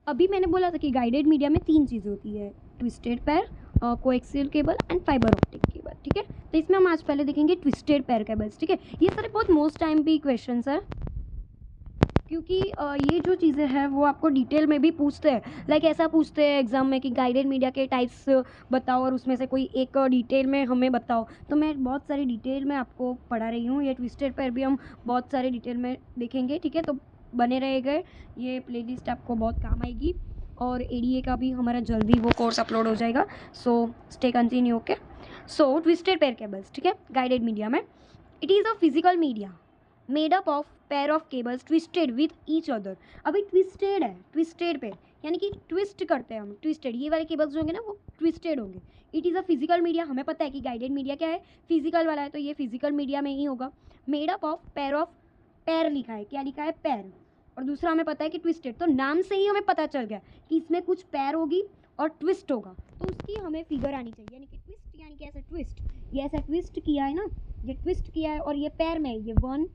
अभी मैंने बोला था कि गाइडेड मीडिया में 3 चीज़ें होती है, ट्विस्टेड पैर, coaxial cable and fibre optic cable, ठीक है। तो इसमें हम आज पहले देखेंगे ट्विस्टेड पैर केबल्स, ठीक है। ये सारे बहुत मोस्ट टाइम भी क्वेश्चंस है, क्योंकि ये जो चीज़ें हैं वो आपको डिटेल में भी पूछते हैं। लाइक ऐसा पूछते हैं एग्जाम में कि गाइडेड मीडिया के टाइप्स बताओ और उसमें से कोई एक डिटेल में हमें बताओ। तो मैं बहुत सारी डिटेल में आपको पढ़ा रही हूँ। ये ट्विस्टेड पैर भी हम बहुत सारे डिटेल में देखेंगे, ठीक है। तो बने रहेगा, ये प्लेलिस्ट आपको बहुत काम आएगी। और एडीए का भी हमारा जल्दी वो कोर्स अपलोड हो जाएगा, सो स्टे कंटिन्यू, ओके। सो ट्विस्टेड पैर केबल्स, ठीक है, गाइडेड मीडिया में it is a physical media made up of pair of cables twisted with each other. अभी ट्विस्टेड है, ट्विस्टेड पेयर यानी कि ट्विस्ट करते हैं हम, ट्विस्टेड ये वाले केबल्स जो होंगे ना वो ट्विस्टेड होंगे। It is a physical media, हमें पता है कि गाइडेड मीडिया क्या है, फिजिकल वाला है, तो ये फिजिकल मीडिया में ही होगा। मेड अप ऑफ पैर लिखा है, क्या लिखा है, पैर। और दूसरा हमें पता है कि ट्विस्टेड, तो नाम से ही हमें पता चल गया कि इसमें कुछ पैर होगी और ट्विस्ट होगा, तो उसकी हमें फिगर आनी चाहिए। यानी कि ट्विस्ट यानी कि ऐसा ट्विस्ट, ये ऐसा ट्विस्ट किया है ना, ये ट्विस्ट किया है और ये पैर में ये 1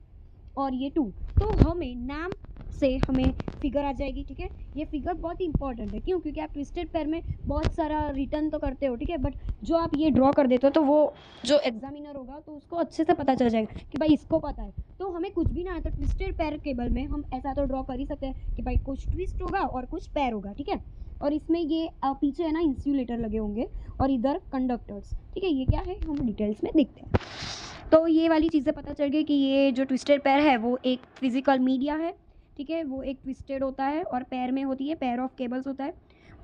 और ये 2, तो हमें नाम से हमें फिगर आ जाएगी, ठीक है। ये फिगर बहुत ही इंपॉर्टेंट है, क्यों, क्योंकि आप ट्विस्टेड पैर में बहुत सारा रिटर्न तो करते हो, ठीक है, बट जो आप ये ड्रॉ कर देते हो तो वो जो एग्जामिनर होगा तो उसको अच्छे से पता चल जाएगा कि भाई इसको पता है। तो हमें कुछ भी ना है तो ट्विस्टेड पैर केबल में हम ऐसा तो ड्रॉ कर ही सकते हैं कि भाई कुछ ट्विस्ट होगा और कुछ पैर होगा, ठीक है। और इसमें ये पीछे है ना इंसुलेटर लगे होंगे और इधर कंडक्टर्स, ठीक है। ये क्या है हम डिटेल्स में देखते हैं। तो ये वाली चीज़ें पता चल गई कि ये जो ट्विस्टेड पैर है वो एक फिजिकल मीडिया है, ठीक है। वो एक ट्विस्टेड होता है और पैर में होती है, पैर ऑफ केबल्स होता है,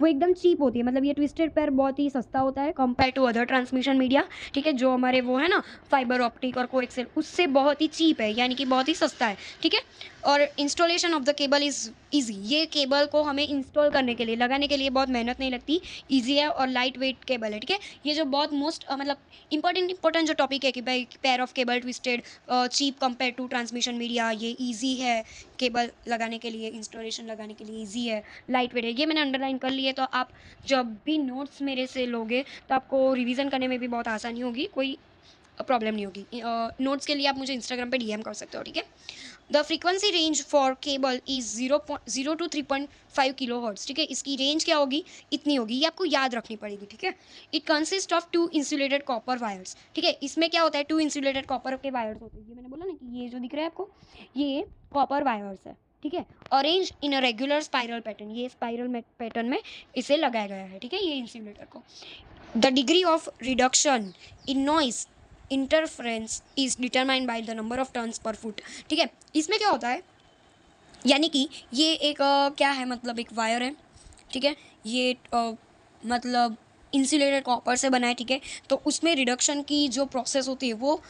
वो एकदम चीप होती है। मतलब ये ट्विस्टेड पैर बहुत ही सस्ता होता है compare to other transmission media, ठीक है। जो हमारे वो है ना फाइबर ऑप्टिक और कोएक्सियल, उससे बहुत ही चीप है, यानी कि बहुत ही सस्ता है, ठीक है। और installation of the cable is easy, ये केबल को हमें इंस्टॉल करने के लिए, लगाने के लिए बहुत मेहनत नहीं लगती, ईजी है और लाइट वेट केबल है, ठीक है। ये जो बहुत मोस्ट मतलब इंपॉर्टेंट जो टॉपिक है कि भाई pair of cable twisted, cheap compare to transmission media, ये ईजी है केबल लगाने के लिए, इंस्टॉलेशन लगाने के लिए ईजी है, लाइट वेट है, ये मैंने अंडरलाइन कर लिया। तो आप जब भी नोट्स मेरे से लोगे तो आपको रिवीजन करने में भी बहुत आसानी होगी, कोई प्रॉब्लम नहीं होगी। नोट्स के लिए आप मुझे इंस्टाग्राम पे डीएम कर सकते हो, ठीक है। The frequency range for cable is 0 to 3.5 kilo hertz, ठीक है। इसकी रेंज क्या होगी, इतनी होगी, ये आपको याद रखनी पड़ेगी, ठीक है। It consist of 2 insulated copper wires, ठीक है। इसमें क्या होता है, 2 इंसुलेटेड कॉपर के वायर्स होते हैं। ये मैंने बोला ना कि ये जो दिख रहा है आपको, ये कॉपर वायर्स है, ठीक है। Arrange in a regular spiral pattern, ये स्पाइरल पैटर्न में इसे लगाया गया है, ठीक है, ये इंसुलेटर को। The degree of reduction in noise interference is determined by the number of turns per foot, ठीक है। इसमें क्या होता है, यानी कि ये एक क्या है, मतलब एक वायर है, ठीक है। ये मतलब इंसुलेटेड कॉपर से बना है, ठीक है। तो उसमें रिडक्शन की जो प्रोसेस होती है वो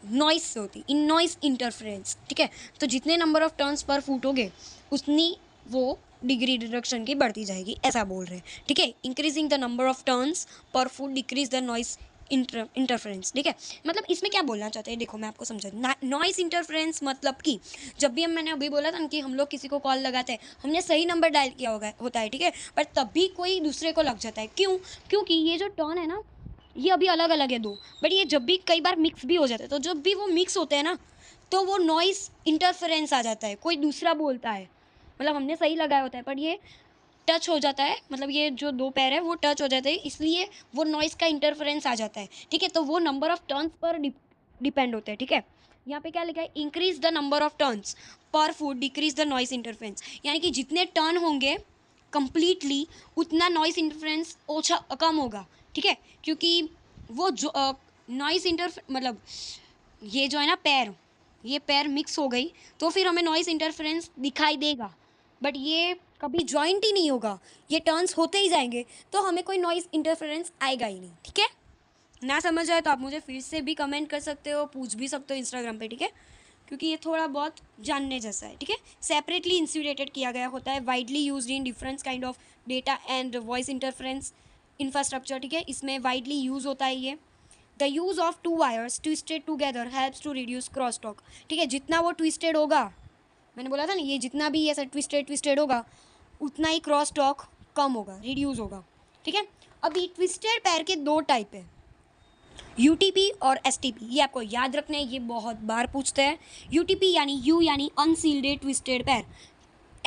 नॉइस से होती है, इन नॉइस इंटरफ्रेंस, ठीक है। तो जितने number of turns per foot होगे उतनी वो डिग्री रिडक्शन की बढ़ती जाएगी, ऐसा बोल रहे हैं, ठीक है। Increasing the number of turns per foot decrease the noise interference, ठीक है। मतलब इसमें क्या बोलना चाहते हैं, देखो मैं आपको समझा। नॉइस इंटरफ्रेंस मतलब कि जब भी मैंने अभी बोला था कि हम लोग किसी को कॉल लगाते हैं, हमने सही नंबर डायल किया होता है, ठीक है, पर तब भी कोई दूसरे को लग जाता है, क्यों, क्योंकि ये जो टर्न है ना ये अभी अलग अलग है दो, बट ये जब भी कई बार मिक्स भी हो जाते हैं, तो जब भी वो मिक्स होते हैं ना तो वो नॉइस इंटरफेरेंस आ जाता है, कोई दूसरा बोलता है, मतलब हमने सही लगाया होता है पर ये टच हो जाता है, मतलब ये जो दो पैर है वो टच हो जाते हैं, इसलिए वो नॉइस का इंटरफेरेंस आ जाता है, ठीक है। तो वो number of turns per depend होते हैं, ठीक है। यहाँ पे क्या लिखा है, increase the number of turns per foot decrease the noise interference, यानी कि जितने टर्न होंगे कंप्लीटली उतना नॉइस इंटरफेरेंस कम होगा, ठीक है। क्योंकि वो जो नॉइस मतलब ये जो है ना पैर, ये पैर मिक्स हो गई तो फिर हमें नॉइस इंटरफेरेंस दिखाई देगा, बट ये कभी जॉइंट ही नहीं होगा, ये टर्न्स होते ही जाएंगे तो हमें कोई नॉइस इंटरफेरेंस आएगा ही नहीं, ठीक है। ना समझ आए तो आप मुझे फिर से भी कमेंट कर सकते हो, पूछ भी सकते हो इंस्टाग्राम पे, ठीक है, क्योंकि ये थोड़ा बहुत जानने जैसा है, ठीक है। सेपरेटली इंसुलेटेड किया गया होता है, widely used in different kind of data and voice interference infrastructure, ठीक है, इसमें वाइडली यूज़ होता है ये। The use of 2 wires twisted together helps to reduce cross talk, ठीक है। जितना वो ट्विस्टेड होगा, मैंने बोला था ना, ये जितना भी ऐसा ट्विस्टेड होगा उतना ही क्रॉस टॉक कम होगा, रिड्यूस होगा, ठीक है। अभी ट्विस्टेड पैर के 2 टाइप है, यूटीपी और एसटीपी, ये आपको याद रखना है, ये बहुत बार पूछते हैं। यूटीपी यानी यू यानी अनसील्डेड ट्विस्टेड पैर,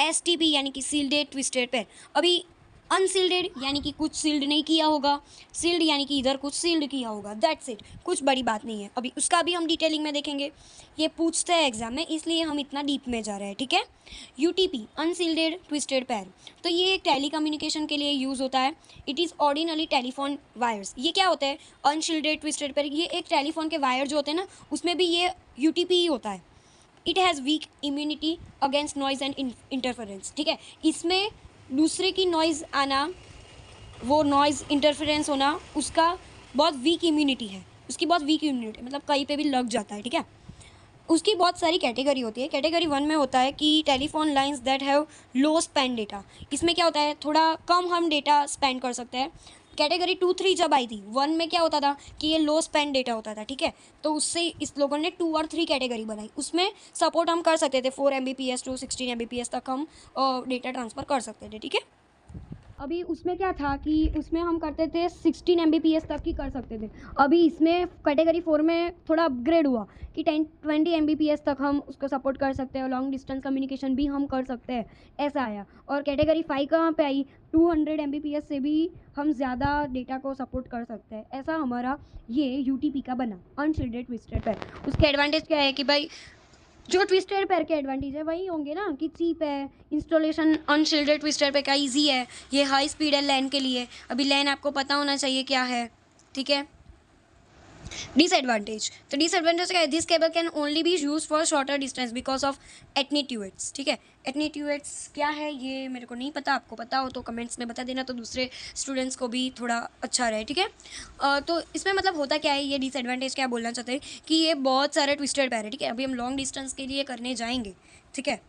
STP यानी कि सील्डेड ट्विस्टेड पेयर। अभी अनसील्डेड यानी कि कुछ सील्ड नहीं किया होगा, सील्ड यानी कि इधर कुछ सील्ड किया होगा, दैट्स इट, कुछ बड़ी बात नहीं है। अभी उसका भी हम डिटेलिंग में देखेंगे, ये पूछते हैं एग्जाम में, इसलिए हम इतना डीप में जा रहे हैं, ठीक है। UTP अनसील्डेड ट्विस्टेड पेयर, तो ये एक टेली कम्युनिकेशन के लिए यूज़ होता है। It is ordinary telephone wires. ये क्या होता है अनशील्डेड ट्विस्टेड पेयर, ये एक टेलीफोन के वायर जो होते हैं ना, उसमें भी ये UTP ही होता है। It has weak immunity against noise and interference, ठीक है। इसमें दूसरे की नॉइज़ आना, वो नॉइज़ इंटरफेरेंस होना, उसका बहुत वीक इम्यूनिटी है, उसकी बहुत वीक इम्यूनिटी, मतलब कहीं पे भी लग जाता है, ठीक है। उसकी बहुत सारी कैटेगरी होती है। कैटेगरी 1 में होता है कि telephone lines that have low spend data. इसमें क्या होता है, थोड़ा कम हम डेटा स्पेंड कर सकते हैं। कैटेगरी 2, 3 जब आई थी, 1 में क्या होता था कि ये लो स्पेंड डेटा होता था, ठीक है। तो उससे इस लोगों ने 2 और 3 कैटेगरी बनाई। उसमें सपोर्ट हम कर सकते थे 4 Mbps टू 16 Mbps तक हम डेटा ट्रांसफ़र कर सकते थे, ठीक है। अभी उसमें क्या था कि उसमें हम करते थे 16 Mbps तक ही कर सकते थे। अभी इसमें कैटेगरी 4 में थोड़ा अपग्रेड हुआ कि 10-20 Mbps तक हम उसको सपोर्ट कर सकते हैं, लॉन्ग डिस्टेंस कम्युनिकेशन भी हम कर सकते हैं, ऐसा आया। और कैटेगरी 5 कहाँ पे आई, 200 Mbps से भी हम ज़्यादा डेटा को सपोर्ट कर सकते हैं, ऐसा हमारा ये UTP का बना, अनशील्डेड ट्विस्टेड पेयर। उसके एडवांटेज क्या है कि भाई जो ट्विस्टेड पेयर के एडवांटेज है वही होंगे ना, कि चीप है, इंस्टॉलेशन अनशील्डेड ट्विस्टेड पेयर का ईजी है, ये हाई स्पीड है लैन के लिए। अभी लैन आपको पता होना चाहिए क्या है, ठीक है। डिसएडवांटेज, तो डिसएडवांटेज क्या है, this cable can only be use for shorter distance because of attenuates, ठीक है। एटनीट्यूएट्स क्या है ये मेरे को नहीं पता, आपको पता हो तो कमेंट्स में बता देना, तो दूसरे स्टूडेंट्स को भी थोड़ा अच्छा रहे, ठीक है। तो इसमें मतलब होता क्या है, ये डिसएडवांटेज क्या बोलना चाहते हैं कि ये बहुत सारे ट्विस्टेड पैर है, ठीक है। अभी हम लॉन्ग डिस्टेंस के लिए करने जाएंगे, ठीक है,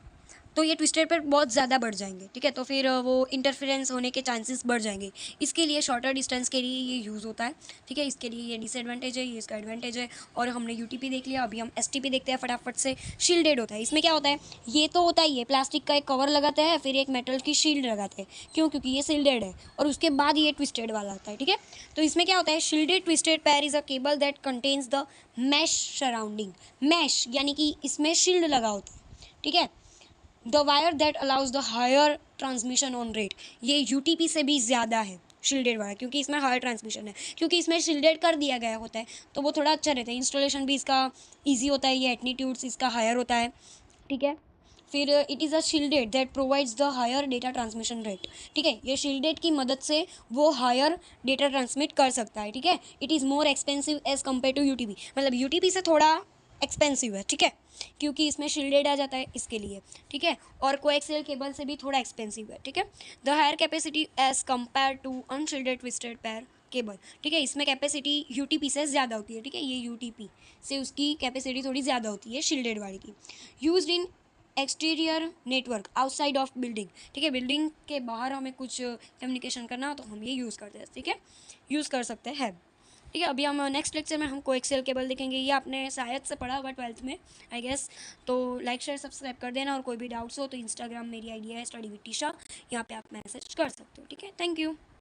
तो ये ट्विस्टेड पेयर बहुत ज़्यादा बढ़ जाएंगे, ठीक है। तो फिर वो इंटरफेरेंस होने के चांसेस बढ़ जाएंगे, इसके लिए शॉर्टर डिस्टेंस के लिए ये यूज़ होता है, ठीक है। इसके लिए ये डिसएडवांटेज है, ये इसका एडवांटेज है। और हमने UTP देख लिया, अभी हम STP देखते हैं फटाफट से। शील्डेड होता है, इसमें क्या होता है, ये तो होता ही है, प्लास्टिक का एक कवर लगाते हैं, फिर एक मेटल की शील्ड लगाते हैं, क्यों, क्योंकि ये शील्डेड है, और उसके बाद ये ट्विस्टेड वाला आता है, ठीक है। तो इसमें क्या होता है, shielded twisted pair is a cable that contains the mesh surrounding. Mesh यानी कि इसमें शील्ड लगा होता है, ठीक है। The wire that allows the higher transmission on rate, ये UTP से भी ज़्यादा है शील्डेड वायर, क्योंकि इसमें हायर ट्रांसमिशन है, क्योंकि इसमें शील्डेड कर दिया गया होता है, तो वो थोड़ा अच्छा रहता है, इंस्टॉलेशन भी इसका ईजी होता है, ये एटनीट्यूड्स इसका हायर होता है, ठीक है। फिर it is a shielded that provides the higher data transmission rate, ठीक है। ये शील्डेड की मदद से वो हायर डेटा ट्रांसमिट कर सकता है, ठीक है। It is more expensive as compare to UTP, मतलब UTP से थोड़ा एक्सपेंसिव है, ठीक है, क्योंकि इसमें शील्डेड आ जाता है इसके लिए, ठीक है। और कोएक्सियल केबल से भी थोड़ा एक्सपेंसिव है, ठीक है। The higher capacity as compare to unshielded twisted pair cable, ठीक है। इसमें कैपेसिटी UTP से ज़्यादा होती है, ठीक है, ये UTP से उसकी कैपेसिटी थोड़ी ज़्यादा होती है शील्डेड वाली की। Used in exterior network outside of building, ठीक है, बिल्डिंग के बाहर हमें कुछ कम्युनिकेशन करना हो तो हम ये यूज़ करते हैं, ठीक है, यूज़ कर सकते हैं, ठीक है। अभी हम नेक्स्ट लेक्चर में हम कोएक्सियल केबल देखेंगे, ये आपने शायद से पढ़ा होगा 12th में आई गेस। तो लाइक शेयर सब्सक्राइब कर देना, और कोई भी डाउट्स हो तो इंस्टाग्राम मेरी ID है स्टडी विद टीशा, यहाँ पे आप मैसेज कर सकते हो, ठीक है। Thank you.